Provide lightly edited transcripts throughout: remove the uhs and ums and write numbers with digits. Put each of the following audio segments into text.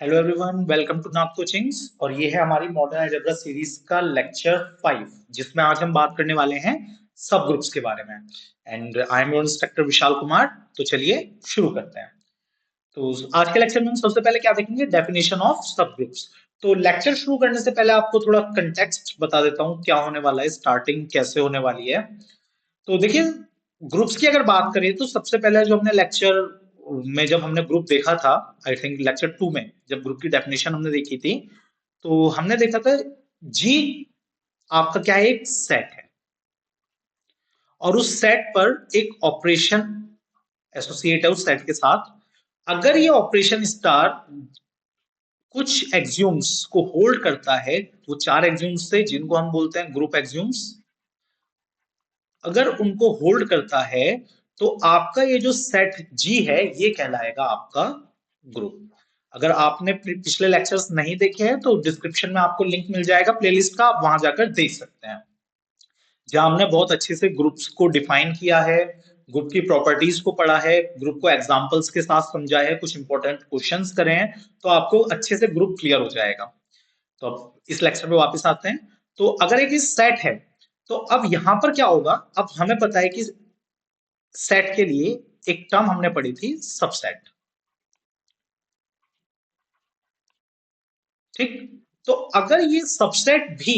Hello everyone, welcome to Nath coachings. और ये है हमारी मॉडर्न अलजेब्रा सीरीज का लेक्चर 5, जिसमें आज हम बात करने वाले हैं सब ग्रुप्स के बारे में। And I am your instructor Vishal Kumar. तो चलिए शुरू करते हैं। तो आज के लेक्चर में हम सबसे पहले क्या देखेंगे, डेफिनेशन ऑफ सब ग्रुप्स। तो लेक्चर शुरू करने से पहले आपको थोड़ा कंटेक्स्ट बता देता हूँ क्या होने वाला है, स्टार्टिंग कैसे होने वाली है। तो देखिए, ग्रुप्स की अगर बात करें तो सबसे पहले जो हमने लेक्चर में जब हमने ग्रुप देखा था, आई थिंक लेक्चर 2 में जब ग्रुप की डेफिनेशन हमने देखी थी, तो हमने देखा था जी आपका क्या है, एक सेट है और उस सेट पर एक ऑपरेशन एसोसिएट है उस सेट के साथ। अगर ये ऑपरेशन स्टार कुछ एक्सियोम्स को होल्ड करता है, वो चार एक्सियोम्स थे जिनको हम बोलते हैं ग्रुप एक्सियोम्स, अगर उनको होल्ड करता है तो आपका ये जो सेट जी है ये कहलाएगा आपका ग्रुप। अगर आपने पिछले लेक्चर्स नहीं देखे हैं तो डिस्क्रिप्शन में आपको लिंक मिल जाएगा प्लेलिस्ट का, आप वहां जाकर देख सकते हैं, जहां हमने बहुत अच्छे से ग्रुप्स को डिफाइन किया है, ग्रुप की प्रॉपर्टीज को पढ़ा है, ग्रुप को एग्जांपल्स के साथ समझा है, कुछ इंपॉर्टेंट क्वेश्चंस करे हैं। तो आपको अच्छे से ग्रुप क्लियर हो जाएगा। तो अब इस लेक्चर पे वापस आते हैं। तो अगर एक सेट है तो अब यहां पर क्या होगा, अब हमें पता है कि सेट के लिए एक टर्म हमने पढ़ी थी, सबसेट। ठीक। तो अगर ये सबसेट भी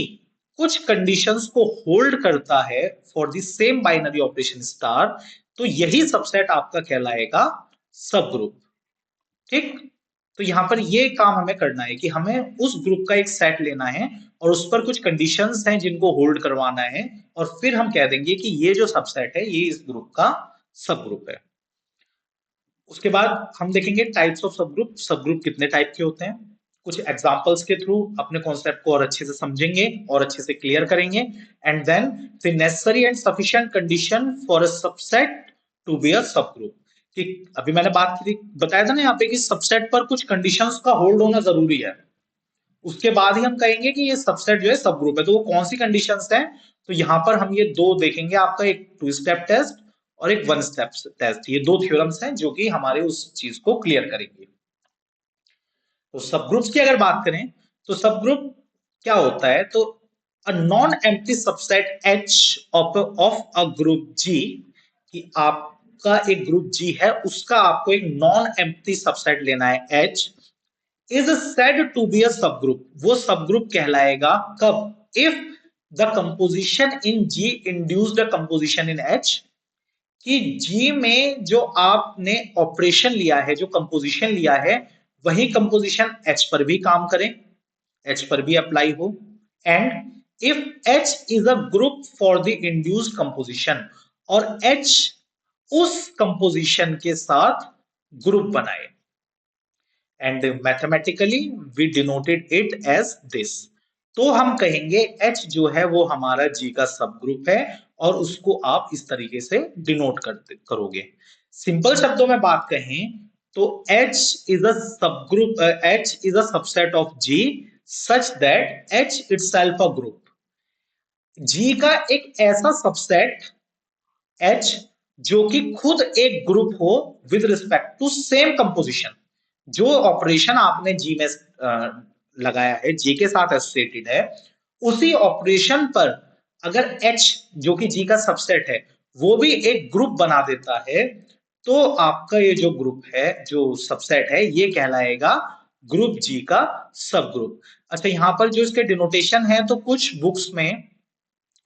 कुछ कंडीशंस को होल्ड करता है for the same binary operation star, तो यही सबसेट आपका कहलाएगा सब ग्रुप। ठीक। तो यहां पर ये काम हमें करना है कि हमें उस ग्रुप का एक सेट लेना है और उस पर कुछ कंडीशंस हैं जिनको होल्ड करवाना है, और फिर हम कह देंगे कि ये जो सबसेट है ये इस ग्रुप का सब ग्रुप है। उसके बाद हम देखेंगे टाइप्स ऑफ सब ग्रुप, सब ग्रुप कितने टाइप के होते हैं। कुछ एग्जांपल्स के थ्रू अपने कॉन्सेप्ट को और अच्छे से समझेंगे और अच्छे से क्लियर करेंगे। And then the necessary and sufficient condition for a subset to be a subgroup. कि अभी मैंने बात की थी, बताया था ना यहाँ पे कि सबसेट पर कुछ कंडीशंस का होल्ड होना जरूरी है, उसके बाद ही हम कहेंगे कि ये सबसेट जो है सब ग्रुप है। तो वो कौन सी कंडीशंस हैं, तो यहां पर हम ये दो देखेंगे, आपका एक टू स्टेप टेस्ट और एक वन स्टेप टेस्ट। ये दो थ्योरम्स हैं जो कि हमारे उस चीज को क्लियर करेंगे। तो सब ग्रुप्स की अगर बात करें तो सब ग्रुप क्या होता है, तो a non empty subset H of a group G, कि आपका एक ग्रुप जी है उसका आपको एक नॉन एम्प्टी सबसेट लेना है H, is said to be a subgroup। वो सबग्रुप कहलाएगा कब, if the composition in G induced the composition in H, कि जी में जो आपने ऑपरेशन लिया है, जो कंपोजिशन लिया है, वही कंपोजिशन एच पर भी काम करे, एच पर भी अप्लाई हो। And if H is a group for the induced composition, और एच उस कंपोजिशन के साथ ग्रुप बनाए, and mathematically we denoted it as this. तो हम कहेंगे H जो है वो हमारा G का सब ग्रुप है, और उसको आप इस तरीके से डिनोट करोगे। सिंपल शब्दों में बात कहें तो H is a subgroup, H is a subset of G such that H itself a group. G का एक ऐसा सबसेट H जो कि खुद एक ग्रुप हो with respect to same composition. जो ऑपरेशन आपने जी में लगाया है, जी के साथ एसोसिएटेड है, उसी ऑपरेशन पर अगर H जो कि जी का सबसेट है वो भी एक ग्रुप बना देता है, तो आपका ये जो ग्रुप है, जो सबसेट है, ये कहलाएगा ग्रुप जी का सब ग्रुप। अच्छा, यहां पर जो इसके डिनोटेशन है, तो कुछ बुक्स में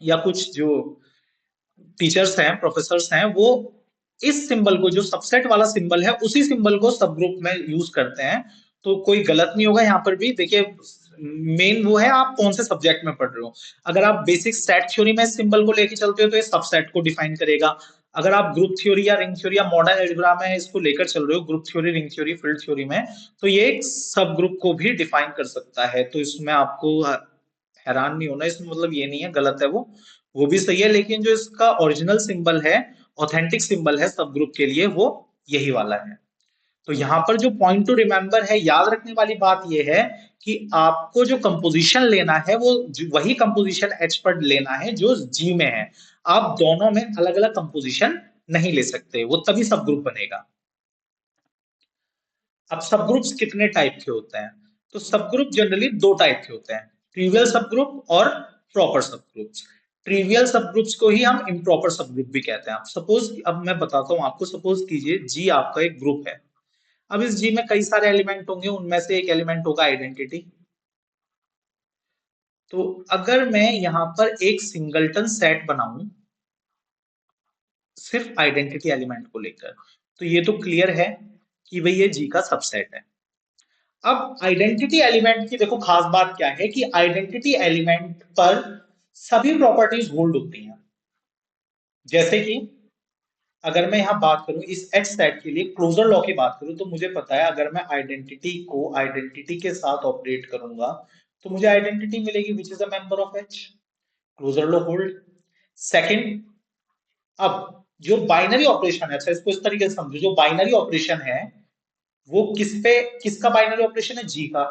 या कुछ जो टीचर्स हैं, प्रोफेसर्स हैं, वो इस सिंबल को, जो सबसेट वाला सिंबल है, उसी सिंबल को सब ग्रुप में यूज करते हैं। तो कोई गलत नहीं होगा यहाँ पर भी। देखिए, मेन वो है आप कौन से सब्जेक्ट में पढ़ रहे हो। अगर आप बेसिक सेट थ्योरी में इस सिंबल को लेके चलते हो तो ये सबसेट को डिफाइन करेगा। अगर आप ग्रुप थ्योरी या रिंग थ्योरी या मॉडर्न अलजेब्रा में इसको लेकर चल रहे हो, group theory, ring theory, field theory में, तो ये एक सब ग्रुप को भी डिफाइन कर सकता है। तो इसमें आपको हैरान नहीं होना, इसमें मतलब ये नहीं है गलत है वो भी सही है, लेकिन जो इसका ओरिजिनल सिंबल है, ऑथेंटिक सिंबल है सब ग्रुप के लिए, वो यही वाला है। तो यहाँ पर जो पॉइंट टू रिमेंबर है, याद रखने वाली बात ये है कि आपको जो कंपोजिशन लेना है वो वही कंपोजिशन एच पर लेना है जो जी में है। आप दोनों में अलग अलग कंपोजिशन नहीं ले सकते, वो तभी सब ग्रुप बनेगा। अब सब ग्रुप्स कितने टाइप के होते हैं? तो सब ग्रुप जनरली दो टाइप के होते हैं, ट्रिवियल सब ग्रुप और प्रॉपर सब ग्रुप्स। ट्रिवियल सब ग्रुप्स को ही हम इम्प्रॉपर सब ग्रुप भी कहते हैं। सपोज, अब मैं बताता हूँ आपको, सपोज कीजिए जी आपका एक ग्रुप है। अब इस जी में कई सारे एलिमेंट होंगे, उनमें से एक एलिमेंट होगा आइडेंटिटी। तो अगर मैं यहां पर एक सिंगलटन सेट बनाऊं सिर्फ आइडेंटिटी एलिमेंट को लेकर, तो ये तो क्लियर है कि भाई ये जी का सबसेट है। अब आइडेंटिटी एलिमेंट की देखो खास बात क्या है कि आइडेंटिटी एलिमेंट पर सभी प्रॉपर्टीज होल्ड होती हैं। जैसे कि अगर मैं यहां बात करूं इस एच सेट के लिए क्लोजर लॉ की बात करूं, तो मुझे पता है अगर मैं आइडेंटिटी को आइडेंटिटी के साथ ऑपरेट करूंगा तो मुझे आइडेंटिटी मिलेगी which is a member of H. Closure law hold. Second, अब जो बाइनरी ऑपरेशन है, अच्छा इसको इस तरीके से समझो, जो बाइनरी ऑपरेशन है वो किसका बाइनरी ऑपरेशन है? जी का।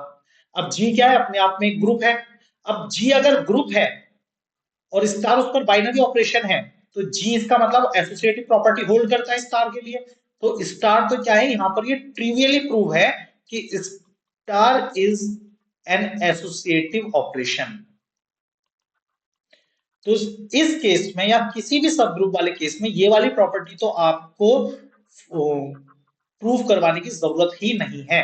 अब जी क्या है? अपने आप में एक ग्रुप है। अब जी अगर ग्रुप है और स्टार उस पर बाइनरी ऑपरेशन है, तो जी इसका मतलब एसोसिएटिव प्रॉपर्टी होल्ड करता है स्टार के लिए। तो स्टार तो क्या है यहां पर, ये ट्रिवियली प्रूव है कि star is an associative operation. तो इस केस में या किसी भी सब ग्रुप वाले केस में ये वाली प्रॉपर्टी तो आपको प्रूव करवाने की जरूरत ही नहीं है,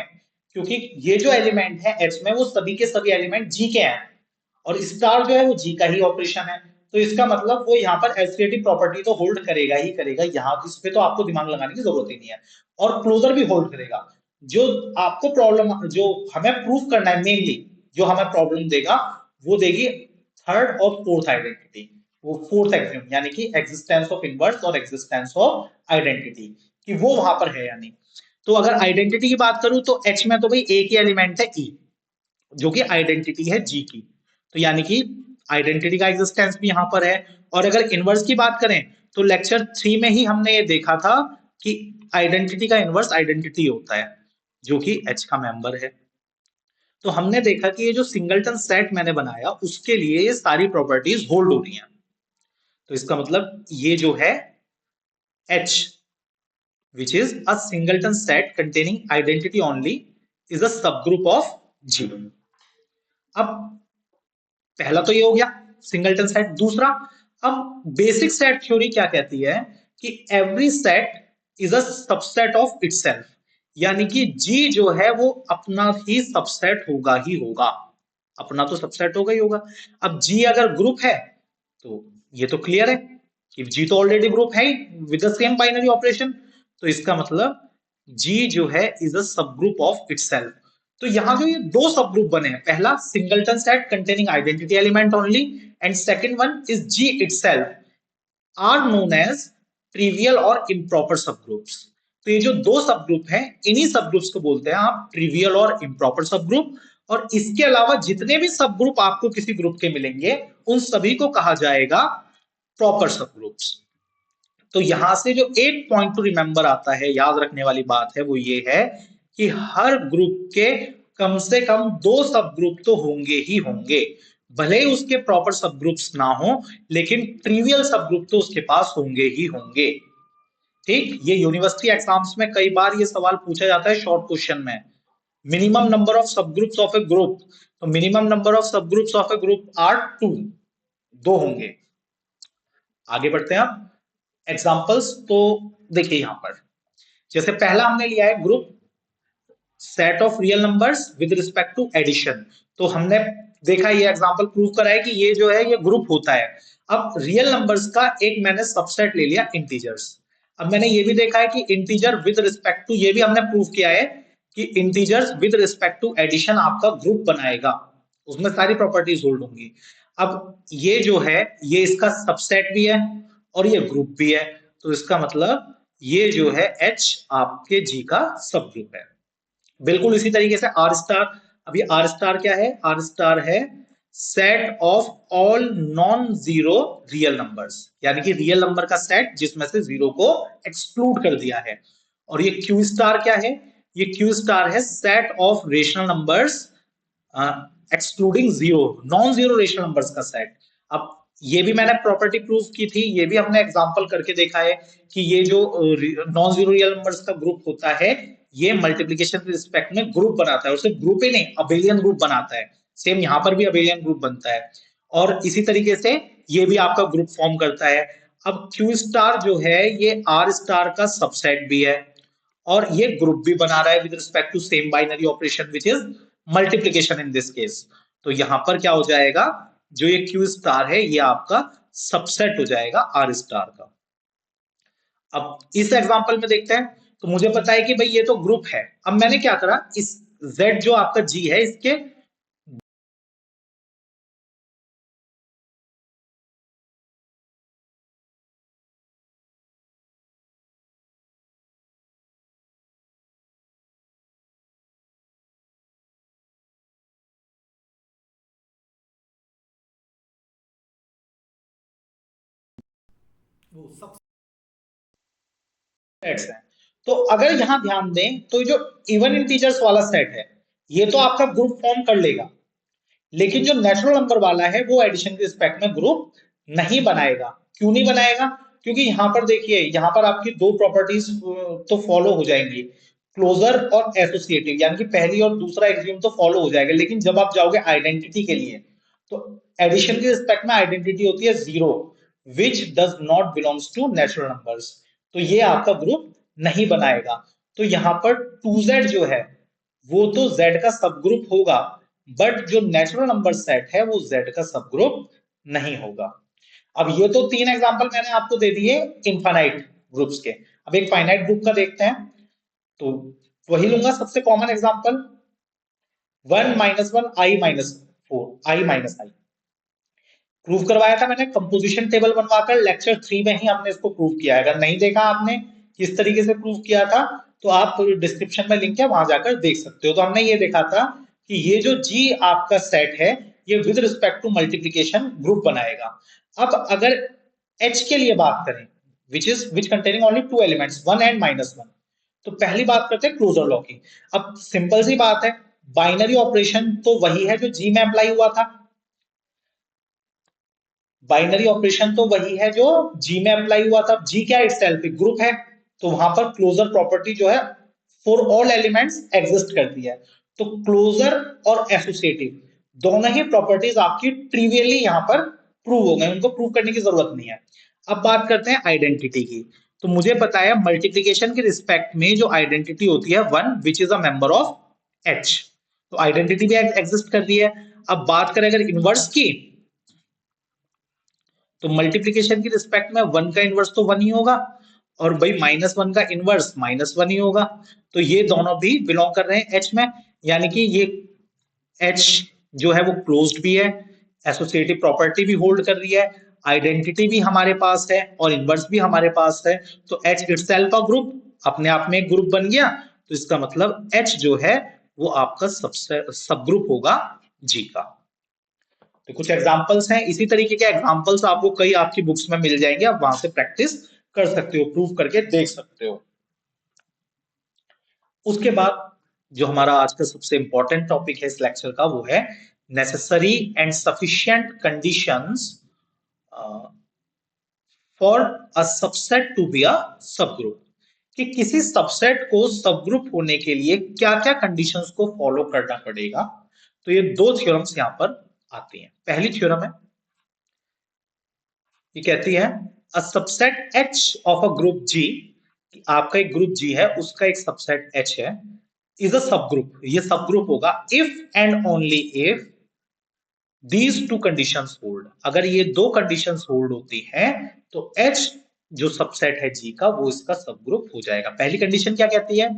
क्योंकि ये जो एलिमेंट है एच में वो सभी के सभी एलिमेंट जी के हैं और स्टार जो है वो जी का ही ऑपरेशन है। तो इसका मतलब वो यहाँ पर एसोसिएटिव प्रॉपर्टी तो होल्ड करेगा ही करेगा, यहाँ इस पे तो आपको दिमाग लगाने की जरूरत ही नहीं है। और क्लोजर भी होल्ड करेगा। जो आपको प्रॉब्लम, जो हमें प्रूफ करना है मेनली, जो हमें प्रॉब्लम देगा वो देगी थर्ड और फोर्थ आइडेंटिटी। वो फोर्थ एक्सियम यानी कि एग्जिस्टेंस ऑफ इनवर्स और एग्जिस्टेंस ऑफ आइडेंटिटी, कि वो वहां पर है या नहीं। तो अगर आइडेंटिटी की बात करूं तो एच में तो भाई एक ही एलिमेंट है ई, जो कि आइडेंटिटी है जी की। तो यानी कि आइडेंटिटी का एग्जिस्टेंस भी यहां पर है। और अगर इनवर्स की बात करें तो लेक्चर 3 में ही हमने ये देखा था कि आइडेंटिटी का इनवर्स आइडेंटिटी होता है, जो कि एच का मेंबर है। तो हमने देखा कि ये जो सिंगलटन सेट मैंने बनाया उसके लिए ये सारी प्रॉपर्टीज होल्ड हो रही हैं। तो इसका मतलब ये जो है H which is a singleton set containing identity only is a subgroup of G। अब पहला तो ये हो गया सिंगलटन सेट। दूसरा, अब बेसिक सेट थ्योरी क्या कहती है कि every set is a subset of itself, यानी कि जी जो है वो अपना ही सबसेट होगा ही होगा। अपना तो सबसेट होगा ही होगा। अब जी अगर ग्रुप है तो ये तो क्लियर है कि जी तो ऑलरेडी ग्रुप है ही with the same binary operation. तो इसका मतलब जी जो है इज अ सब ग्रुप ऑफ इटसेल्फ। तो यहां जो ये दो सब ग्रुप बने हैं, पहला singleton set containing identity element only and second one is G itself, are known as trivial और इम्प्रॉपर सब ग्रुप्स। तो ये जो दो सब ग्रुप हैं इन्हीं सब ग्रुप्स को बोलते हैं आप ट्रिवियल और इम्प्रॉपर सब ग्रुप। और इसके अलावा जितने भी सब ग्रुप आपको किसी ग्रुप के मिलेंगे उन सभी को कहा जाएगा प्रॉपर सब ग्रुप्स। तो यहां से जो एक पॉइंट टू रिमेंबर आता है, याद रखने वाली बात है, वो ये है कि हर ग्रुप के कम से कम दो सब ग्रुप तो होंगे ही होंगे। भले ही उसके प्रॉपर सब ग्रुप्स ना हो, लेकिन ट्रिवियल सब ग्रुप तो उसके पास होंगे ही होंगे। ठीक, ये यूनिवर्सिटी एग्जाम्स में कई बार ये सवाल पूछा जाता है शॉर्ट क्वेश्चन में, minimum number of subgroups of a group. तो minimum number of subgroups of a group are two, दो होंगे। आगे बढ़ते हैं आप एग्जाम्पल्स। तो देखिए यहां पर जैसे पहला हमने लिया है group set of real numbers with respect to addition. तो हमने देखा, ये एग्जांपल प्रूव करा है कि ये जो है ये ग्रुप होता है। अब रियल नंबर्स का एक मैंने सबसेट ले लिया इंटीजर्स। अब मैंने ये भी देखा है कि इंटीजर विद रिस्पेक्ट टू, ये भी हमने प्रूव किया है कि integers with respect to addition आपका ग्रुप बनाएगा, उसमें सारी प्रॉपर्टीज होल्ड होंगी। अब ये जो है ये इसका सबसेट भी है और ये ग्रुप भी है। तो इसका मतलब ये जो है एच आपके जी का सब ग्रुप है। बिल्कुल इसी तरीके से आर स्टार। अब ये आर स्टार क्या है? आर स्टार है set of all non zero real numbers, यानी कि रियल नंबर का सेट जिसमें से जीरो को एक्सक्लूड कर दिया है। और ये क्यू स्टार क्या है? ये क्यू स्टार है set of rational numbers excluding zero, non zero rational numbers का सेट। अब ये भी मैंने प्रॉपर्टी प्रूव की थी, ये भी हमने एग्जांपल करके देखा है कि ये जो नॉन जीरो रियल नंबर्स का ग्रुप होता है ये मल्टीप्लीकेशन के रिस्पेक्ट में ग्रुप बनाता है, और सिर्फ ग्रुप ही नहीं, अबेलियन ग्रुप बनाता है। सेम यहाँ पर भी अबेलियन ग्रुप बनता है, और इसी तरीके से ये भी आपका ग्रुप फॉर्म करता है। अब क्यू स्टार जो है ये आर स्टार का सबसेट भी है, और ये ग्रुप भी बना रहा है with respect to same binary operation which is multiplication in this case. तो यहां पर क्या हो जाएगा, जो ये क्यू स्टार है ये आपका सबसेट हो जाएगा आर स्टार का। अब इस एग्जांपल में देखते हैं, तो मुझे पता है कि भाई ये तो ग्रुप है। अब मैंने क्या करा, इस Z जो आपका G है इसके वो सब सेट्स हैं। तो अगर यहां ध्यान दें तो जो इवन इंटीजर्स वाला सेट है ये तो आपका ग्रुप फॉर्म कर लेगा, लेकिन जो नेचुरल नंबर वाला है वो एडिशन के रिस्पेक्ट में ग्रुप नहीं बनाएगा। क्यों नहीं बनाएगा, क्योंकि यहां पर देखिए, यहां पर आपकी दो प्रॉपर्टीज तो फॉलो हो जाएंगी, क्लोजर और एसोसिएटिव, यानी कि पहली और दूसरा एक्सियोम तो फॉलो हो जाएगा। लेकिन जब आप जाओगे आइडेंटिटी के लिए, तो एडिशन के रिस्पेक्ट में आइडेंटिटी होती है zero, which does not belongs to natural numbers. तो ये आपका ग्रुप नहीं बनाएगा। तो यहां पर 2Z जो है वो तो Z का सब ग्रुप होगा, बट जो नेचुरल नंबर सेट है वो Z का सब ग्रुप नहीं होगा। अब ये तो तीन एग्जांपल मैंने आपको दे दिए इनफाइनाइट ग्रुप्स के। अब एक फाइनाइट ग्रुप का देखते हैं, तो वही लूंगा सबसे common example, 1 - 1 i - 4 i - i। Prove करवाया था मैंने कंपोजिशन टेबल बनवाकर, लेक्चर 3 में ही हमने इसको प्रूव किया है। अगर नहीं देखा आपने किस तरीके से प्रूव किया था, तो आप डिस्क्रिप्शन में लिंक है वहां जाकर देख सकते हो। तो हमने ये देखा था कि ये जो जी आपका सेट है ये with respect to multiplication group बनाएगा। अब अगर एच के लिए बात करें, which containing only two elements 1 and -1, तो पहली बात करते हैं क्लोजर लॉ की। अब सिंपल सी बात है, बाइनरी ऑपरेशन तो वही है जो जी में अप्लाई हुआ था, बाइनरी ऑपरेशन तो वही है जो जी में अप्लाई हुआ था। जी क्या इटसेल्फ एक ग्रुप है, तो वहां पर क्लोजर प्रॉपर्टी जो है फॉर ऑल एलिमेंट्स एग्जिस्ट करती है। तो क्लोजर और एसोसिएटिव दोनों ही प्रॉपर्टीज आपकी ट्रिवियली यहां पर प्रूव हो गए, उनको प्रूव करने की जरूरत नहीं है। अब बात करते हैं आइडेंटिटी की। तो मुझे पता है मल्टीप्लीकेशन के रिस्पेक्ट में जो आइडेंटिटी होती है one which is a member of H, तो आइडेंटिटी भी एग्जिस्ट कर रही है। अब बात करें अगर इनवर्स की, तो मल्टीप्लीकेशन की रिस्पेक्ट में वन का इनवर्स तो वन ही होगा, और भाई -1 का इनवर्स -1 ही होगा। तो ये दोनों भी बिलोंग कर रहे हैं एच में, यानी कि ये एच जो है वो क्लोज्ड भी है, एसोसिएटिव प्रॉपर्टी भी होल्ड कर रही है, आइडेंटिटी भी हमारे पास है, और इनवर्स भी हमारे पास है। तो एच इटसेल्फ का ग्रुप अपने आप में एक ग्रुप बन गया। तो इसका मतलब एच जो है वो आपका सबसे सब ग्रुप होगा जी का। तो कुछ एग्जांपल्स हैं, इसी तरीके के एग्जांपल्स आपको कई आपकी बुक्स में मिल जाएंगे, आप वहां से प्रैक्टिस कर सकते हो, प्रूव करके देख सकते हो। उसके बाद जो हमारा आज का सबसे इंपॉर्टेंट टॉपिक है इस लेक्चर का, वो है necessary and sufficient conditions for a subset to be a subgroup, कि किसी सबसेट को सबग्रुप होने के लिए क्या क्या कंडीशंस को फॉलो करना पड़ेगा। तो ये दो थ्योरम्स यहां पर आती हैं। पहली थ्योरम है, ये कहती है a subset H of a group G, आपका एक ग्रुप जी है उसका एक सबसेट एच है, इज अ सब ग्रुप, ये सब ग्रुप होगा if and only if these two conditions hold. अगर ये दो कंडीशंस होल्ड होती हैं तो एच जो सबसेट है जी का वो इसका सब ग्रुप हो जाएगा। पहली कंडीशन क्या कहती है,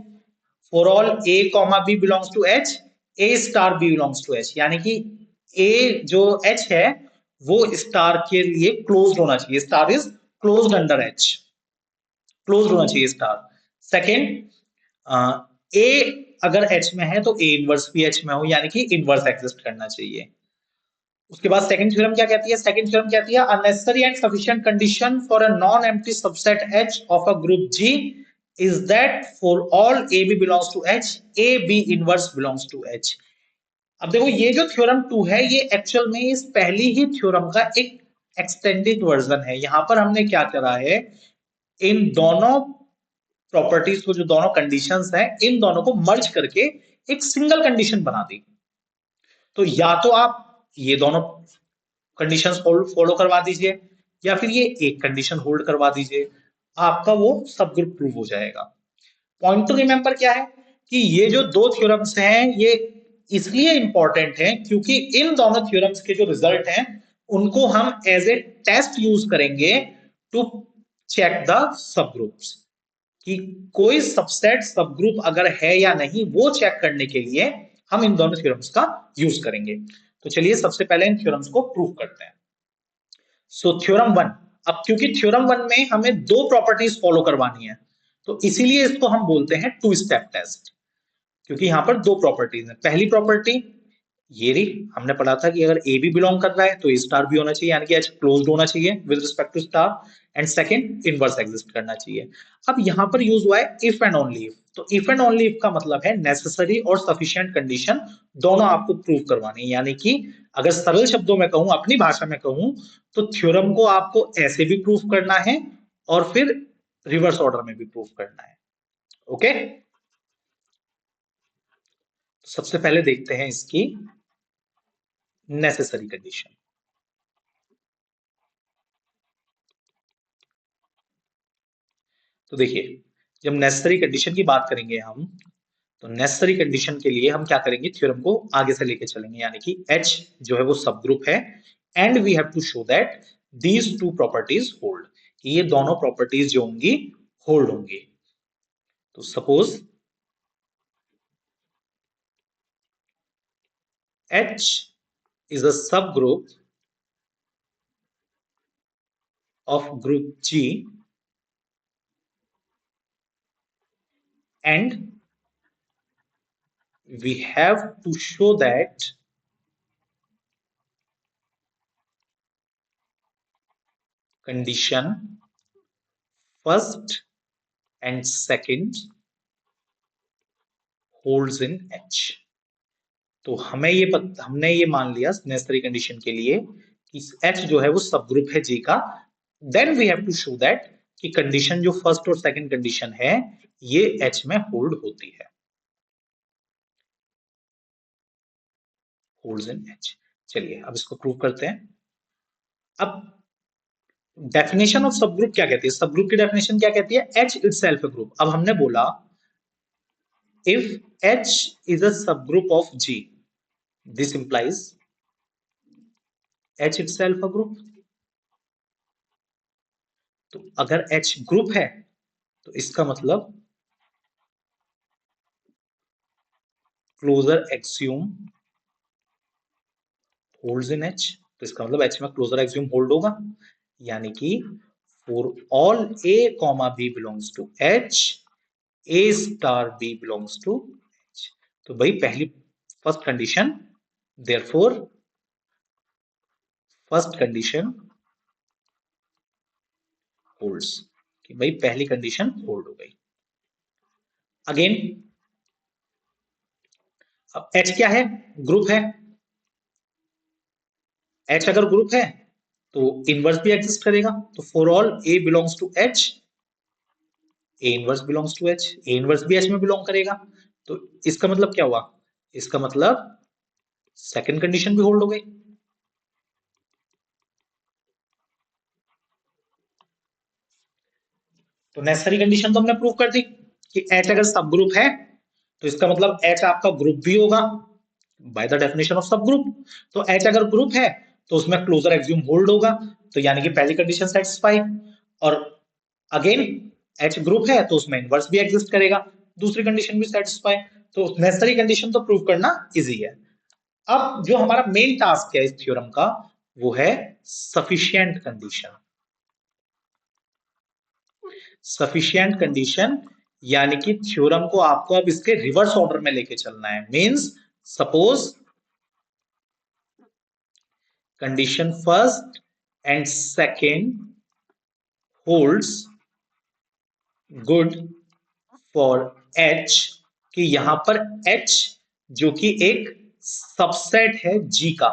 for all A comma B belongs to H, A star B belongs to H, यानी कि ए जो एच है वो स्टार के लिए क्लोज होना चाहिए, star is close under H, close होना चाहिए स्टार। सेकेंड, ए अगर एच में है तो ए इनवर्स भी एच में हो, यानी कि इनवर्स एग्जिस्ट करना चाहिए। उसके बाद सेकंड थ्योरम क्या कहती है, सेकंड थ्योरम कहती है a necessary and sufficient condition for a non empty subset H of a group G is that for all A B belongs to H, A B inverse belongs to H. अब देखो ये जो theorem 2 है ये actual में इस पहली ही theorem का एक एक्सटेंडेड वर्जन है। यहां पर हमने क्या करा है, इन दोनों प्रॉपर्टीज को, जो दोनों कंडीशंस हैं, इन दोनों को मर्ज करके एक सिंगल कंडीशन बना दी। तो या तो आप ये दोनों कंडीशंस फॉलो करवा दीजिए, या फिर ये एक कंडीशन होल्ड करवा दीजिए, आपका वो सब ग्रुप प्रूव हो जाएगा। पॉइंट टू रिमेंबर क्या है कि ये जो दो थ्योरम्स हैं ये इसलिए इंपॉर्टेंट हैं क्योंकि इन दोनों थ्योरम्स के जो रिजल्ट हैं उनको हम एज ए टेस्ट यूज करेंगे to check the subgroups, कि कोई सबसेट सब ग्रुप अगर है या नहीं वो चेक करने के लिए हम इन दोनों थ्योरम्स का यूज करेंगे। तो चलिए सबसे पहले इन थ्योरम्स को प्रूव करते हैं। सो थ्योरम वन, अब क्योंकि थ्योरम वन में हमें दो प्रॉपर्टीज फॉलो करवानी है तो इसीलिए इसको हम बोलते हैं टू स्टेप टेस्ट, क्योंकि यहां पर दो प्रॉपर्टीज हैं। पहली प्रॉपर्टी ये रही, हमने पढ़ा था कि अगर ए भी बिलोंग कर रहा है तो ए स्टार भी होना चाहिए, यानी कि एच क्लोज्ड होना चाहिए with respect to star, and second inverse exist करना चाहिए। अब यहां पर यूज हुआ है इफ एंड ओनली इफ। तो इफ एंड ओनली इफ का मतलब है नेसेसरी और सफिशिएंट कंडीशन दोनों आपको प्रूव करवानी है, यानी कि अगर सरल शब्दों में कहूं, अपनी भाषा में कहूं, तो थ्योरम को आपको ऐसे भी प्रूव करना है और फिर रिवर्स ऑर्डर में भी प्रूव करना है। ओके, सबसे पहले देखते हैं इसकी नेसेसरी कंडीशन। तो देखिए, जब नेसेसरी कंडीशन की बात करेंगे हम, तो नेसेसरी कंडीशन के लिए हम क्या करेंगे, थ्योरम को आगे से लेके चलेंगे, यानी कि H जो है वो सब ग्रुप है and we have to show that these two properties hold, कि ये दोनों प्रॉपर्टीज जो होंगी होल्ड होंगी। तो suppose H is a subgroup of group G and we have to show that condition first and second holds in H। तो हमने ये मान लिया नेसेसरी कंडीशन के लिए कि H जो है वो सब ग्रुप है G का, then we have to show that कि कंडीशन जो फर्स्ट और सेकंड कंडीशन है ये H में होल्ड होती है, होल्ड्स इन H। चलिए अब इसको प्रूव करते हैं। अब डेफिनेशन ऑफ सब ग्रुप क्या कहती है, सब ग्रुप की डेफिनेशन क्या कहती है, H इटसेल्फ अ ग्रुप। अब हमने बोला इफ H इज अ सब group of G, this implies H itself a group. तो अगर H ग्रुप है तो इसका मतलब क्लोजर एक्सियोम होल्ड्स इन H। तो इसका मतलब H में क्लोजर एक्सियोम होल्ड होगा, यानी कि for all A comma B belongs to H, A star B belongs to H। तो भाई पहली first condition, therefore first condition holds, कि भाई पहली कंडीशन होल्ड हो गई। अगेन अब H क्या है, ग्रुप है। H अगर ग्रुप है तो इनवर्स भी एग्जिस्ट करेगा। तो for all A belongs to H, A inverse belongs to H, A inverse भी H में बिलोंग करेगा। तो इसका मतलब क्या हुआ, इसका मतलब सेकंड कंडीशन भी होल्ड हो गई। तो नेसेसरी कंडीशन तो हमने प्रूव कर दी कि H अगर सब ग्रुप है तो इसका मतलब H आपका ग्रुप भी होगा बाय द डेफिनेशन ऑफ सब ग्रुप। तो H अगर ग्रुप है तो उसमें क्लोजर एक्सियोम होल्ड होगा, तो यानी कि पहली कंडीशन सेटिस्फाई। और अगेन H ग्रुप है तो उसमें इनवर्स भी एग्जिस्ट करेगा, दूसरी कंडीशन भी सेटिस्फाई। तो नेसेसरी कंडीशन तो प्रूव करना इजी है। अब जो हमारा मेन टास्क है इस थ्योरम का वो है सफिशिएंट कंडीशन। सफिशिएंट कंडीशन यानी कि थ्योरम को आपको अब इसके रिवर्स ऑर्डर में लेके चलना है। Means suppose condition first and second holds good for H, कि यहां पर H जो कि एक सबसेट है G का,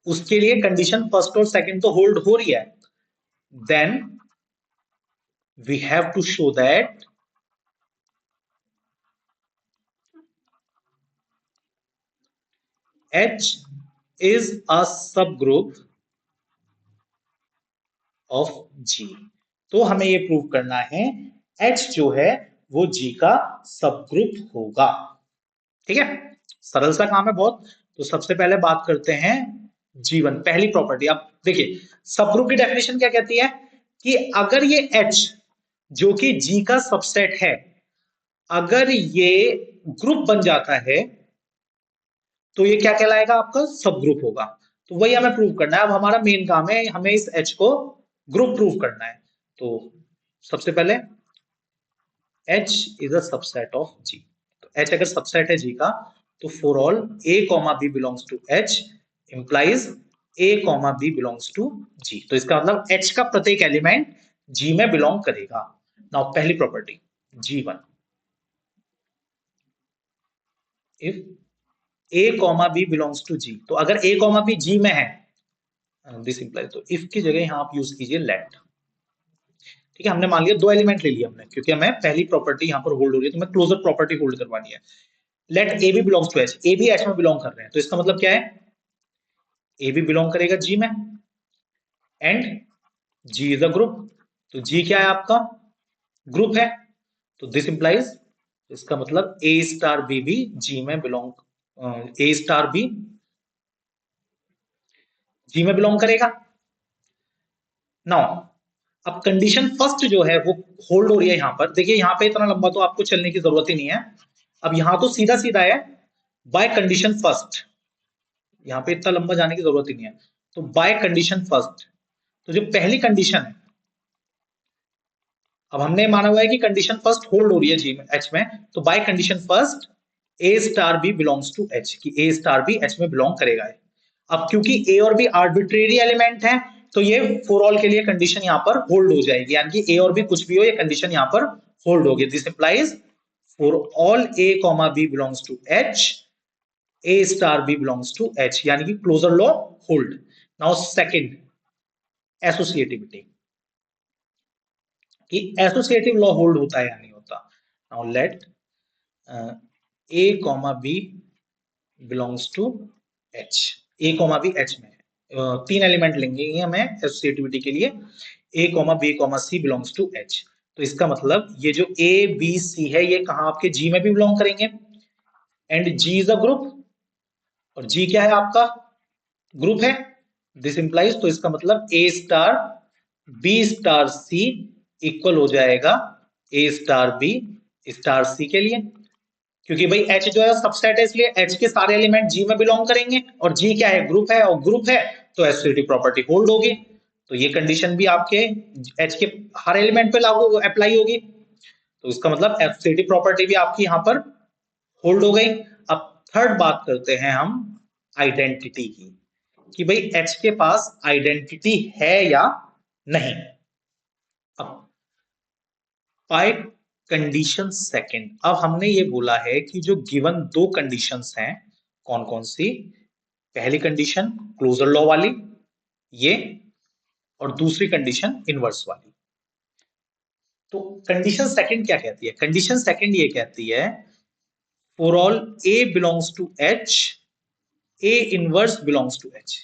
उसके लिए कंडीशन फर्स्ट और सेकंड तो होल्ड हो रही है, then we have to show that H is a subgroup of G। तो हमें ये प्रूव करना है H जो है वो G का सबग्रुप होगा। ठीक है, सरल सा काम है बहुत। तो सबसे पहले बात करते हैं G1, पहली प्रॉपर्टी। अब देखिए सबग्रुप की डेफिनेशन क्या कहती है कि अगर ये H जो कि G का सबसेट है, अगर ये ग्रुप बन जाता है तो ये क्या कहलाएगा, आपका सब ग्रुप होगा। तो वही हमें प्रूव करना है। अब हमारा मेन काम है, हमें इस H को ग्रुप प्रूव करना है। तो सबसे पहले H is a subset of G। तो H अगर सबसेट है G का, तो for all A, B belongs to H implies A, B belongs to G। तो इसका मतलब H का प्रत्येक एलिमेंट G में बिलोंग करेगा। नाउ पहली property G1, if A, B belongs to G। तो अगर A, B G में है, दिस इंप्लाइज, तो इफ की जगह यहां आप यूज कीजिए लेट। ठीक है, हमने मान लिया दो एलिमेंट ले लिया हमने, क्योंकि हमें पहली प्रॉपर्टी यहां पर होल्ड हो रही है, तो हमें क्लोजर प्रॉपर्टी होल्ड करवानी है। Let A B belongs to H, A B H में बिलोंग कर रहे हैं, तो इसका मतलब क्या है, ए बी बिलोंग करेगा जी में and G is a group. तो जी क्या है, आपका ग्रुप है। तो दिस इंप्लाइज, इसका मतलब ए स्टार बी भी जी में बिलोंग, ए स्टार बी जी में बिलोंग करेगा। नाउ अब कंडीशन फर्स्ट जो है वो होल्ड हो रही है यहां पर। देखिए यहां पे इतना लंबा तो आपको चलने की जरूरत ही नहीं है। अब यहां तो सीधा सीधा है, बाय कंडीशन फर्स्ट, यहां पे इतना लंबा जाने की जरूरत ही नहीं है। तो बाय कंडीशन फर्स्ट, तो जो पहली कंडीशन है, अब हमने माना हुआ है कि कंडीशन फर्स्ट होल्ड हो रही है जी में, एच में, तो by condition first A star B belongs to H, कि ए स्टार बी एच में बिलोंग करेगा। अब क्योंकि ए और बी आर्बिट्रेरी एलिमेंट है, तो ये फॉर ऑल के लिए कंडीशन यहां पर होल्ड हो जाएगी, यानी कि ए और बी कुछ भी हो, ये कंडीशन यहां पर होल्ड होगी। This implies for all A comma B belongs to H, A star B belongs to H, यानी कि closure law hold. Now second, associativity, कि एसोसिएटिव लॉ होल्ड होता है या नहीं होता। Now let A comma B belongs to H, A comma B H में है। तीन एलिमेंट लेंगे हमें एसोसिएटिविटी के लिए, A comma B comma C belongs to H. तो इसका मतलब ये जो ए बी सी है, ये कहां आपके जी में भी बिलोंग करेंगे, and G is a group, और जी क्या है, आपका ग्रुप है। दिस इंप्लाइज, तो इसका मतलब ए star B star c equal हो जाएगा ए स्टार बी स्टार सी के लिए, क्योंकि भाई एच जो है सबसेट है, इसलिए एच के सारे एलिमेंट जी में बिलोंग करेंगे, और जी क्या है, ग्रुप है, और ग्रुप है तो एसोसिएटिव प्रॉपर्टी होल्ड होगी। तो ये कंडीशन भी आपके एच के हर एलिमेंट पे लागू अप्लाई होगी। तो इसका मतलब एसोसिएटिव प्रॉपर्टी भी आपकी यहां पर होल्ड हो गई। अब थर्ड बात करते हैं हम आइडेंटिटी की, कि भाई एच के पास आइडेंटिटी है या नहीं। अब बाय कंडीशन सेकंड, अब हमने ये बोला है कि जो गिवन दो कंडीशंस हैं, कौन कौन सी, पहली कंडीशन क्लोजर लॉ वाली ये, और दूसरी कंडीशन इनवर्स वाली। तो कंडीशन सेकंड क्या कहती है, कंडीशन सेकंड ये कहती है for all A belongs to H, A inverse belongs to H.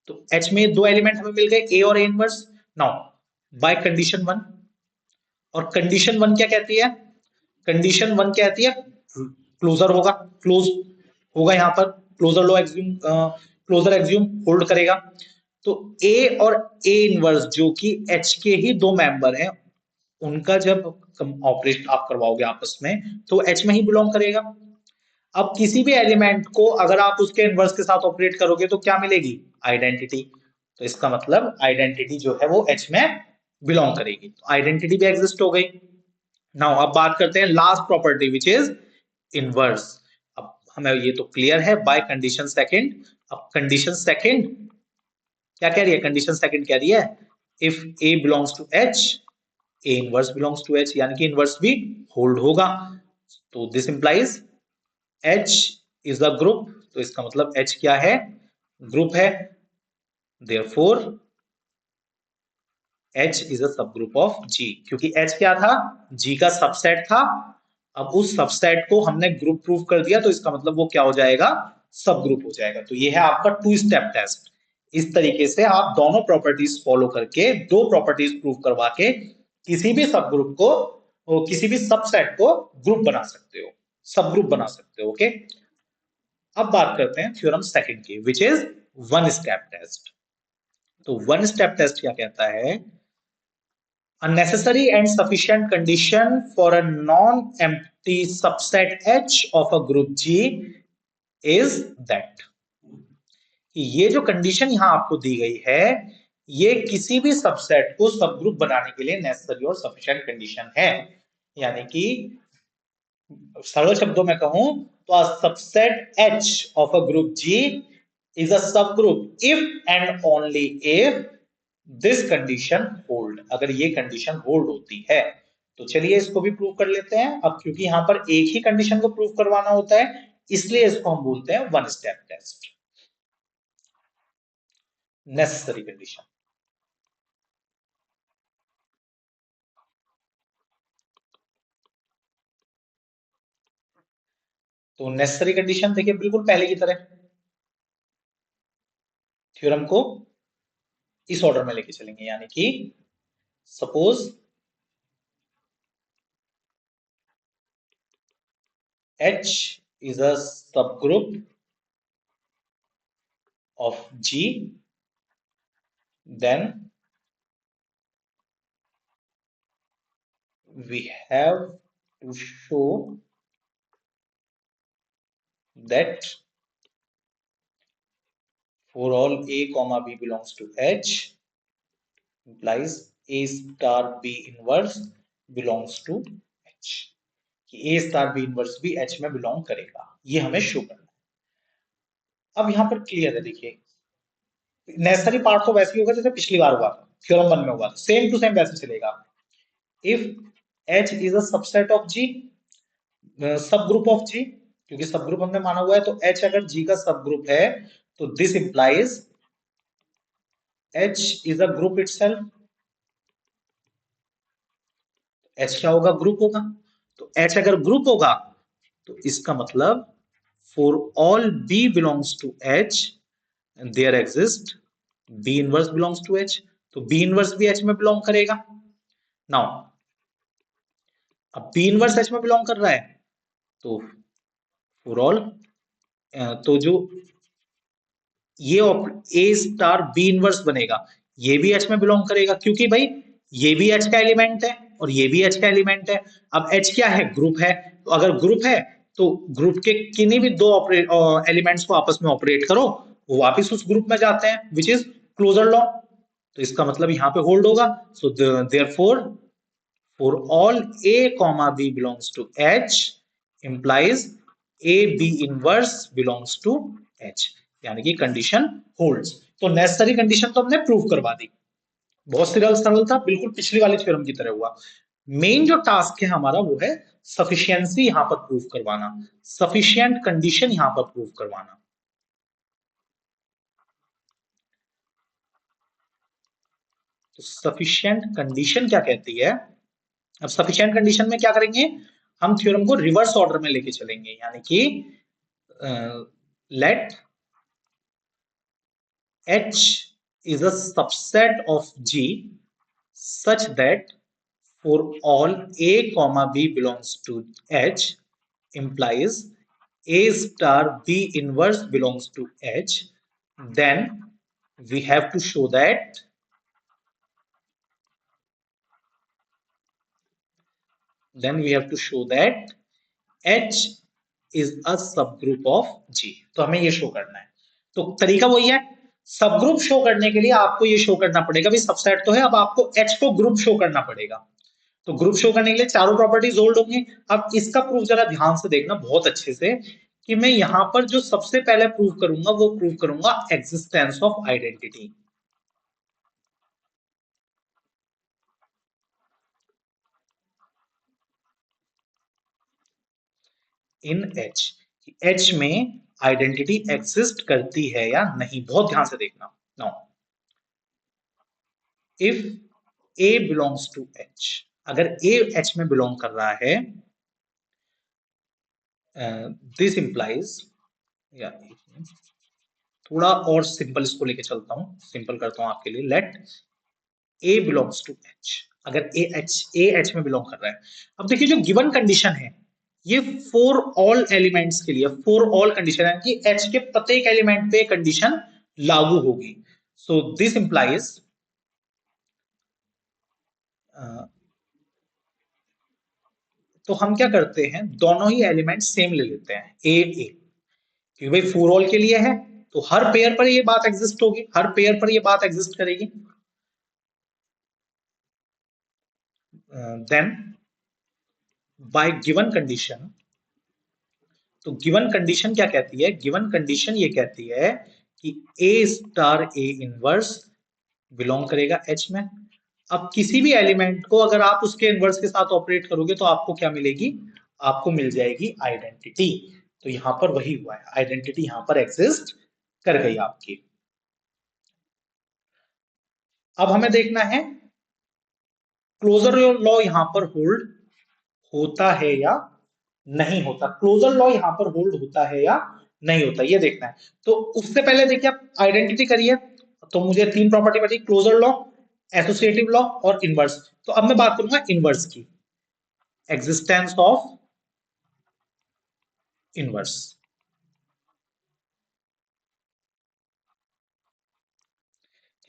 तो एच में दो एलिमेंट हमें मिल गए, ए और A inverse. Now by condition one, और कंडीशन वन क्या कहती है, कंडीशन वन कहती है क्लोजर होगा, क्लोज होगा यहां पर, क्लोजर लॉ एग्ज्यूम, क्लोजर एग्ज्यूम होल्ड करेगा। तो ए और ए इनवर्स जो कि एच के ही दो मेंबर हैं, उनका जब ऑपरेशन आप करवाओगे आपस में, तो एच में ही बिलोंग करेगा। अब किसी भी एलिमेंट को अगर आप उसके इनवर्स के साथ ऑपरेट करोगे तो क्या मिलेगी, आइडेंटिटी। तो इसका मतलब आइडेंटिटी जो है वो एच में बिलोंग करेगी, तो आइडेंटिटी भी एग्जिस्ट हो गई। नाउ अब बात करते हैं last property which is inverse. अब हमें ये तो क्लियर है बाय कंडीशन सेकंड। अब कंडीशन सेकंड क्या कह रही है, कंडीशन सेकंड कह रही है if A belongs to H, A inverse belongs to H, यानी कि इनवर्स भी होल्ड होगा। तो this implies H is a group, तो इसका मतलब एच क्या है, ग्रुप है। देयरफॉर H इज अ सब ग्रुप ऑफ G, क्योंकि H क्या था, G का सबसेट था। अब उस सबसेट को हमने ग्रुप प्रूव कर दिया, तो इसका मतलब वो क्या हो जाएगा, सब ग्रुप हो जाएगा। तो ये है आपका टू स्टेप टेस्ट। इस तरीके से आप दोनों प्रॉपर्टीज फॉलो करके, दो प्रॉपर्टीज प्रूव करवा के किसी भी सब ग्रुप को और किसी भी सबसेट को ग्रुप बना सकते हो, सब ग्रुप बना सकते हो। ओके, अब बात करते हैं थ्योरम सेकंड की, which is one step test. तो वन स्टेप टेस्ट क्या कहता है, a necessary and sufficient condition for a non-empty subset H of a group G is that, कि ये जो कंडीशन यहां आपको दी गई है, ये किसी भी सबसेट को सब ग्रुप बनाने के लिए नेसेसरी और सफिशिएंट कंडीशन है। यानी कि सरल शब्दों में कहूं तो a subset H of a group G is a subgroup if and only if this condition hold, अगर ये कंडीशन होल्ड होती है। तो चलिए इसको भी प्रूव कर लेते हैं। अब क्योंकि यहां पर एक ही कंडीशन को प्रूव करवाना होता है, इसलिए इसको हम बोलते हैं one step test, necessary condition. तो नेसेसरी कंडीशन देखिए बिल्कुल पहले की तरह थ्योरम को इस ऑर्डर में लेके चलेंगे, यानी कि suppose H is a subgroup of G, then we have to show that for all A comma B belongs to H implies A star B inverse belongs to H, कि A star B inverse भी H में belong करेगा, ये हमें show करना है। अब यहां पर क्लियर है, देखिए नेसेसरी पार्ट तो वैसे ही होगा जैसे पिछली बार हुआ था, थ्योरम 1 में हुआ था, सेम टू सेम वैसे चलेगा। If H is a subset of G, सब ग्रुप ऑफ G, क्योंकि सब ग्रुप हमने माना हुआ है, तो H अगर G का सब ग्रुप है तो this implies H is a group itself. H क्या होगा, ग्रुप होगा। तो H अगर ग्रुप होगा तो इसका मतलब for all B belongs to H there exist B inverse belongs to H, तो B इनवर्स भी H में बिलोंग करेगा। नाउ अब B इनवर्स H में बिलोंग कर रहा है, तो फॉर ऑल, तो जो ये A स्टार B इनवर्स बनेगा, ये भी H में बिलोंग करेगा, क्योंकि भाई ये भी H का एलिमेंट है और ये भी H का एलिमेंट है। अब H क्या है, ग्रुप है, तो अगर ग्रुप है तो ग्रुप के किन्हीं भी दो एलिमेंट्स को आपस में ऑपरेट करो, वो वापस उस ग्रुप में जाते हैं, विच इज क्लोजर लॉ। तो इसका मतलब यहाँ पे होल्ड होगा। So therefore for all A comma B belongs to H implies A B inverse belongs to H, यानी कि कंडीशन होल्ड्स। तो नेसेसरी कंडीशन तो हमने प्रूव करवा दी, बहुत सरल सरल था, बिल्कुल पिछली वाली थ्योरम की तरह हुआ। मेन जो टास्क है हमारा वो है सफिशियंसी यहां पर प्रूव करवाना, सफिशियंट कंडीशन यहां पर प्रूव करवाना। तो सफिशियंट कंडीशन क्या कहती है, अब सफिशिएंट कंडीशन में क्या करेंगे, हम थ्योरम को रिवर्स ऑर्डर में लेके चलेंगे, यानी कि late H is a subset of G such that for all A comma B belongs to H implies A star B inverse belongs to H, then we have to show that H is a subgroup of G। तो हमें ये show करना है। तो तरीका वही है, सब ग्रुप शो करने के लिए आपको ये शो करना पड़ेगा, भी सबसेट तो है, अब आपको H को ग्रुप शो करना पड़ेगा। तो ग्रुप शो करने के लिए चारों प्रॉपर्टीज होल्ड होंगी। अब इसका प्रूफ जरा ध्यान से देखना बहुत अच्छे से, कि मैं यहां पर जो सबसे पहले प्रूव करूंगा वो प्रूव करूंगा existence of identity in H। H में आइडेंटिटी एग्जिस्ट करती है या नहीं, बहुत ध्यान से देखना। Now if A belongs to H, अगर A H में बिलोंग कर रहा है, दिस इंप्लाइज, या थोड़ा और सिंपल इसको लेके चलता हूं, सिंपल करता हूं आपके लिए, let A belongs to H, अगर A H में बिलोंग कर रहा है। अब देखिए जो गिवन कंडीशन है ये फॉर ऑल एलिमेंट्स के लिए, फॉर ऑल कंडीशन है कि H के प्रत्येक एलिमेंट पे कंडीशन लागू होगी। सो दिस इंप्लाइज, तो हम क्या करते हैं, दोनों ही एलिमेंट सेम ले लेते हैं, ए, क्योंकि भाई फॉर ऑल के लिए है तो हर पेयर पर ये बात एग्जिस्ट होगी, हर पेयर पर ये बात एग्जिस्ट करेगी। देन बाय गिवन कंडीशन, तो गिवन कंडीशन क्या कहती है, गिवन कंडीशन ये कहती है कि A star A inverse belong करेगा एच में। अब किसी भी एलिमेंट को अगर आप उसके इनवर्स के साथ ऑपरेट करोगे तो आपको क्या मिलेगी, आपको मिल जाएगी आइडेंटिटी। तो यहां पर वही हुआ है, आइडेंटिटी यहां पर एग्जिस्ट कर गई आपकी। अब हमें देखना है क्लोजर लॉ यहां पर होल्ड होता है या नहीं होता, क्लोजर लॉ यहां पर होल्ड होता है या नहीं होता, ये देखना है। तो उससे पहले देखिए आप आइडेंटिटी करिए, तो मुझे तीन प्रॉपर्टी बची, क्लोजर लॉ, एसोसिएटिव लॉ और इनवर्स। तो अब मैं बात करूंगा इनवर्स की, एग्जिस्टेंस ऑफ इनवर्स।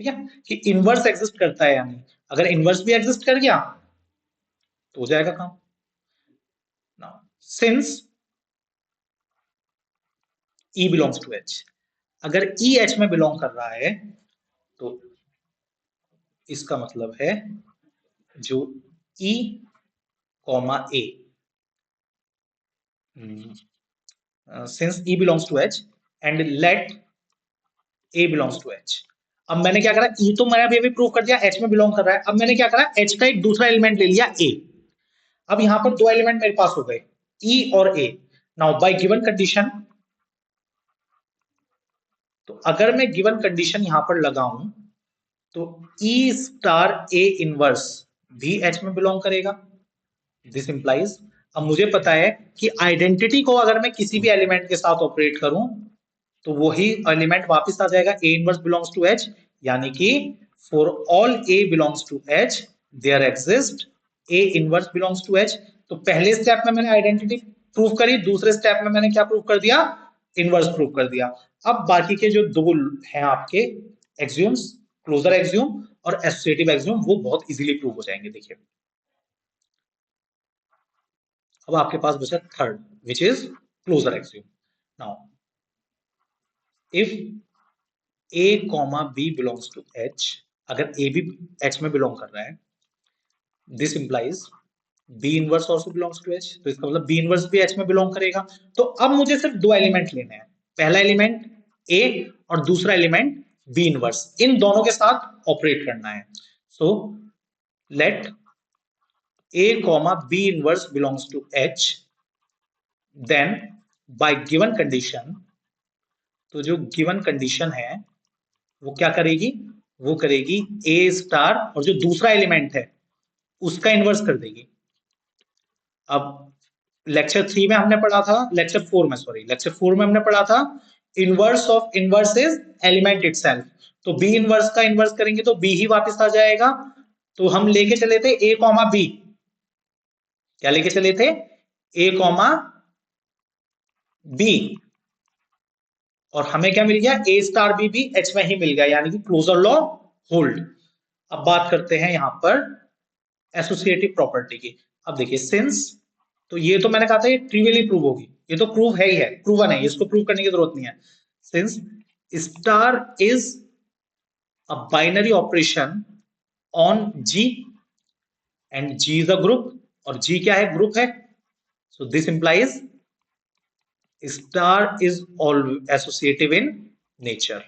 ठीक है, कि इनवर्स एग्जिस्ट करता है या नहीं, अगर इनवर्स भी एग्जिस्ट कर गया तो हो जाएगा काम। Now since E belongs to H, अगर E H में बिलोंग कर रहा है तो इसका मतलब है जो E comma A, since E belongs to H and let A belongs to H। अब मैंने क्या करा, E तो मैंने अभी प्रूव कर दिया H में बिलोंग कर रहा है, अब मैंने क्या करा, H का एक दूसरा एलिमेंट ले लिया A। अब यहां पर दो एलिमेंट मेरे पास हो गए, E और A। Now bye given condition, तो अगर मैं गिवन कंडीशन यहां पर लगाऊं तो E स्टार A इनवर्स भी H में बिलोंग करेगा, दिस इंप्लाइज, अब मुझे पता है कि आइडेंटिटी को अगर मैं किसी भी एलिमेंट के साथ ऑपरेट करूं तो वही एलिमेंट वापस आ जाएगा, A inverse belongs to H, यानी कि for all A belongs to H there exist A inverse belongs to H। तो पहले स्टेप में मैंने आइडेंटिटी प्रूव करी, दूसरे स्टेप में मैंने क्या प्रूव कर दिया, इनवर्स प्रूव कर दिया। अब बाकी के जो दो हैं आपके एक्सियोम्स, क्लोजर एक्सियोम और एसोसिएटिव एक्सियोम, वो बहुत इजीली प्रूव हो जाएंगे। देखिए अब आपके पास बचा third, which is closure axiom. Now if A comma B belongs to H, अगर A भी H में बिलोंग कर रहा है, this implies B inverse also belongs to H, तो इसका मतलब B इनवर्स भी H में बिलोंग करेगा। तो अब मुझे सिर्फ दो एलिमेंट लेने हैं, पहला एलिमेंट A और दूसरा एलिमेंट B इनवर्स, इन दोनों के साथ ऑपरेट करना है। So let A comma B inverse belongs to H, then by given condition, तो जो गिवन कंडीशन है वो क्या करेगी, वो करेगी A स्टार और जो दूसरा एलिमेंट है उसका इनवर्स कर देगी। अब लेक्चर 3 में हमने पढ़ा था, लेक्चर 4 में, सॉरी लेक्चर 4 में हमने पढ़ा था inverse of inverse is element itself, तो बी इनवर्स का इनवर्स करेंगे तो बी ही वापस आ जाएगा। तो हम लेके चले थे ए कॉमा बी, क्या लेके चले थे, ए कॉमा बी, और हमें क्या मिल गया, ए स्टार बी भी एच में ही मिल गया, यानी कि क्लोजर लॉ होल्ड। अब बात करते हैं यहां पर एसोसिएटिव प्रॉपर्टी की। अब देखिए सिंस, तो ये तो मैंने कहा था ये ट्रिवियली प्रूव होगी, ये तो प्रूव है ही है, प्रूवन है, इसको प्रूव करने की जरूरत नहीं है। Since star is a binary operation on G and G is a group, और जी क्या है, ग्रुप है, so this implies star is all associative in nature.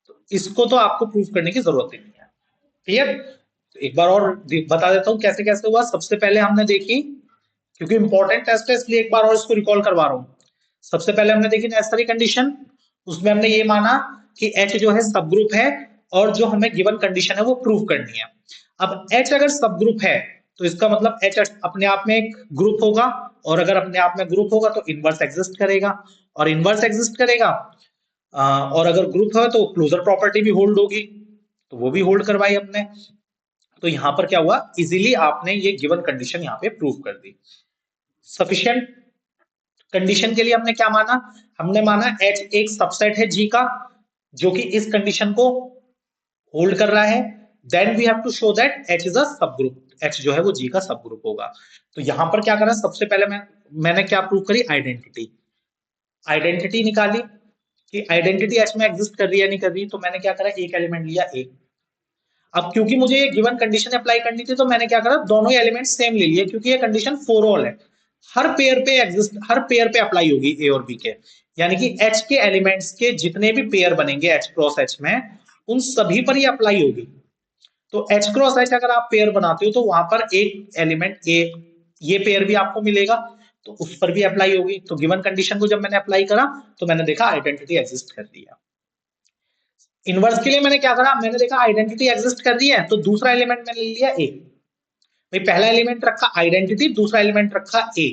तो इसको तो आपको प्रूव करने की जरूरत ही नहीं है, क्लियर। तो एक बार और बता देता हूं कैसे कैसे हुआ। सबसे पहले हमने देखी, क्योंकि इंपॉर्टेंट टेस्ट है इसलिए एक बार और इसको रिकॉल करवा रहा हूं। सबसे पहले हमने देखी नेसेसरी कंडीशन, उसमें हमने ये माना कि H जो है सब ग्रुप है और जो हमें गिवन कंडीशन है वो प्रूव करनी है। अब H अगर सब ग्रुप है तो इसका मतलब H अपने आप में एक ग्रुप होगा, और अगर अपने आप में ग्रुप होगा तो इनवर्स एग्जिस्ट करेगा, और इनवर्स एग्जिस्ट करेगा और अगर ग्रुप है तो क्लोजर प्रॉपर्टी भी होल्ड होगी, तो वो भी होल्ड करवाई हमने। तो यहां पर क्या हुआ, इजीली आपने ये गिवन कंडीशन यहाँ पे प्रूव कर दी। सफिशिएंट कंडीशन के लिए हमने क्या माना, हमने माना H एक सबसेट है G का जो कि इस कंडीशन को होल्ड कर रहा है। Then we have to show that H is a subgroup, H जो है वो G का सब ग्रुप होगा। तो यहां पर क्या करा, सबसे पहले मैंने क्या प्रूव करी, आइडेंटिटी। आइडेंटिटी निकाली कि आइडेंटिटी H में एग्जिस्ट कर रही है नहीं कर रही, तो मैंने क्या करा, एक एलिमेंट लिया A। अब क्योंकि मुझे ये गिवन कंडीशन अप्लाई करनी थी तो मैंने क्या करा, दोनों ही एलिमेंट सेम ले लिए, क्योंकि ये कंडीशन फॉर ऑल है, हर पेयर पे एग्जिस्ट, हर पेयर पे अप्लाई होगी ए और बी के, यानी कि H के एलिमेंट्स के जितने भी पेयर बनेंगे H क्रॉस H में, उन सभी पर ये अप्लाई होगी। तो H क्रॉस H अगर आप पेयर बनाते हो तो वहां पर एक एलिमेंट ए, ये पेयर भी आपको मिलेगा, तो उस पर भी अप्लाई होगी। तो गिवन कंडीशन को जब मैंने अप्लाई करा तो मैंने देखा आइडेंटिटी एग्जिस्ट कर रही है। इनवर्स के लिए मैंने क्या करा, मैंने देखा आइडेंटिटी एग्जिस्ट कर रही है तो दूसरा एलिमेंट मैंने ले लिया ए। भाई पहला एलिमेंट रखा आइडेंटिटी, दूसरा एलिमेंट रखा ए,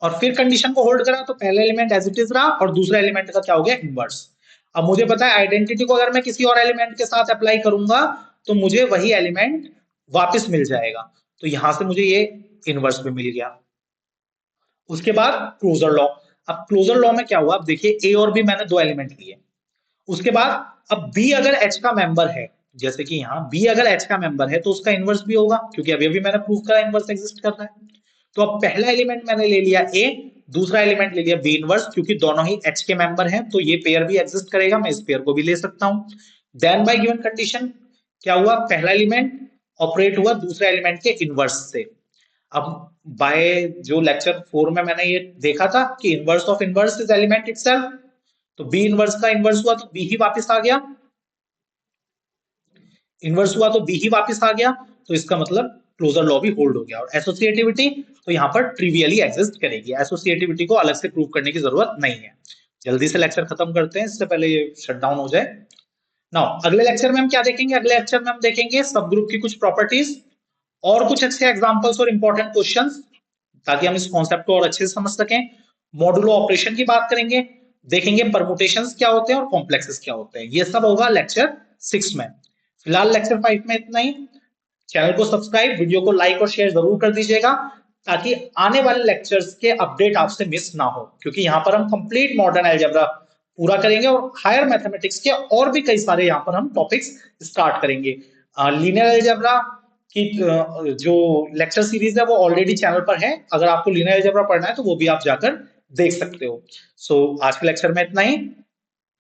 और फिर कंडीशन को होल्ड करा तो पहला एलिमेंट एज इट इज रहा और दूसरा एलिमेंट का क्या हो गया, इनवर्स। अब मुझे पता है आइडेंटिटी को अगर मैं किसी और एलिमेंट के साथ अप्लाई करूंगा तो मुझे वही एलिमेंट वापस मिल जाएगा, तो यहां से मुझे ये इनवर्स भी मिल गया। उसके बाद क्लोजर लॉ। अब क्लोजर लॉ में क्या हुआ, अब देखिए ए और बी मैंने दो एलिमेंट लिए, उसके बाद अब बी अगर एच का मेंबर है, जैसे कि यहाँ बी अगर एच का मेंबर है तो उसका इनवर्स भी होगा, क्योंकि अभी अभी मैंने प्रूव करा इनवर्स एग्जिस्ट कर रहा है। तो अब पहला एलिमेंट मैंने ले लिया ए, दूसरा एलिमेंट ले लिया बी इनवर्स, क्योंकि दोनों ही एच के मेंबर हैं तो ये पेयर भी एग्जिस्ट करेगा, मैं इस पेयर को भी ले सकता हूं। देन बाय गिवन कंडीशन क्या हुआ, पहला एलिमेंट ऑपरेट हुआ दूसरे एलिमेंट के इनवर्स से। अब बाय जो लेक्चर 4 में मैंने ये देखा था कि inverse of inverse is element itself, तो बी इनवर्स का इनवर्स हुआ तो बी ही वापस आ गया, इनवर्स हुआ तो बी ही वापस आ गया, तो इसका मतलब क्लोजर लॉ भी होल्ड हो गया। और एसोसिएटिविटी तो यहाँ पर ट्रिवियली एग्जिस्ट करेगी, एसोसिएटिविटी को अलग से प्रूव करने की जरूरत नहीं है। जल्दी से लेक्चर खत्म करते हैं, इससे पहले ये शट डाउन हो जाए। नाउ अगले लेक्चर में हम क्या देखेंगे, अगले लेक्चर में हम देखेंगे सब ग्रुप की कुछ प्रॉपर्टीज और कुछ अच्छे एग्जांपल्स और इंपॉर्टेंट क्वेश्चंस, ताकि हम इस कॉन्सेप्ट को और अच्छे से समझ सकें। मॉडुलो ऑपरेशन की बात करेंगे, देखेंगे परमुटेशंस क्या होते हैं और कॉम्प्लेक्सेस क्या होते हैं, ये सब होगा लेक्चर 6 में। फिलहाल लेक्चर 5 में इतना ही। चैनल को सब्सक्राइब, वीडियो को लाइक और शेयर जरूर कर दीजिएगा, ताकि आने वाले लेक्चर्स के अपडेट आपसे मिस ना हो, क्योंकि यहाँ पर हम कंप्लीट मॉडर्न अलजेब्रा पूरा करेंगे और हायर मैथमेटिक्स के और भी कई सारे यहाँ पर हम टॉपिक्स स्टार्ट करेंगे। लीनियर अलजेब्रा की जो लेक्चर सीरीज है वो ऑलरेडी चैनल पर है, अगर आपको लीनियर अलजेब्रा पढ़ना है तो वो भी आप जाकर देख सकते हो। सो आज के लेक्चर में इतना ही।